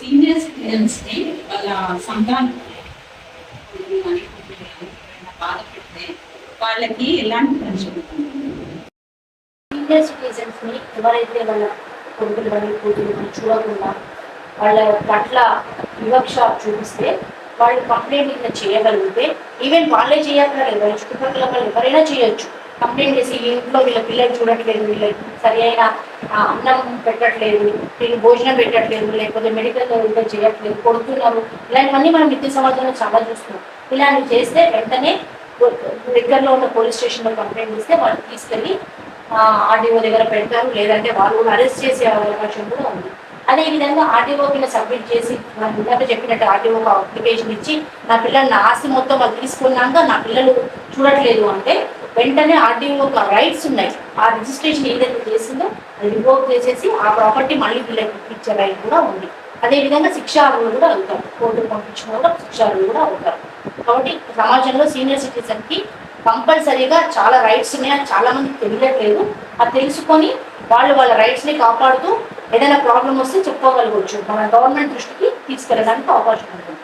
Senior citizens ని వాళ్ళ సంతానం బాధ పెడితే వాళ్ళకి ఎలాంటి పరిచయం? సీనియర్ సిటిజన్స్ ని ఎవరైతే వాళ్ళ కొడుకులు కానీ కూతురు కానీ చూడకుండా వాళ్ళ పట్ల వివక్ష చూపిస్తే వాళ్ళు కంప్లైంట్ ఇట్లా చేయగలిగితే ఈవెన్ వాళ్ళే చేయక్కర్లేదు, వాళ్ళ చుట్టుపక్కల వాళ్ళు ఎవరైనా చేయొచ్చు. కంప్లైంట్ చేసి ఇంట్లో వీళ్ళ పిల్లలు చూడట్లేదు, వీళ్ళకి సరి అయిన అన్నం పెట్టట్లేదు, వీళ్ళు భోజనం పెట్టట్లేదు, లేకపోతే మెడికల్ ఇంకా చేయట్లేదు, కొడుతున్నారు, ఇలాంటివన్నీ మనం నిత్య సమాజంలో చాలా చూస్తున్నాం. ఇలాంటివి చేస్తే వెంటనే దగ్గరలో ఉన్న పోలీస్ స్టేషన్లో కంప్లైంట్ ఇస్తే వాళ్ళు తీసుకెళ్ళి ఆర్డీఓ దగ్గర పెడతారు, లేదంటే వాళ్ళు కూడా అరెస్ట్ చేసే అవకాశం కూడా ఉంది. అదేవిధంగా ఆర్డీఓ కింద సబ్మిట్ చేసి మనం ఇందాక చెప్పినట్టు ఆర్డీఓ అప్లికేషన్ ఇచ్చి నా పిల్లలు నా ఆస్తి మొత్తం వాళ్ళు తీసుకున్నాక నా పిల్లలు చూడట్లేదు అంటే వెంటనే ఆర్డీఓ రైట్స్ ఉన్నాయి. ఆ రిజిస్ట్రేషన్ ఏదైతే చేసిందో అది రివోక్ చేసేసి ఆ ప్రాపర్టీ మళ్ళీ వీళ్ళకి ఇచ్చే రైట్ కూడా ఉంది. అదేవిధంగా శిక్షార్హులు కూడా అవుతారు, కోర్టుకు పంపించిన కూడా శిక్షార్హులు కూడా అవుతారు. కాబట్టి సమాజంలో సీనియర్ సిటిజన్ కి కంపల్సరీగా చాలా రైట్స్ ఉన్నాయని చాలా మందికి తెలియట్లేదు. అది తెలుసుకొని వాళ్ళ రైట్స్ ని కాపాడుతూ ఏదైనా ప్రాబ్లం వస్తే చెప్పుకోగలగవచ్చు, మన గవర్నమెంట్ దృష్టికి తీసుకెళ్ళడానికి అవకాశం ఉంటుంది.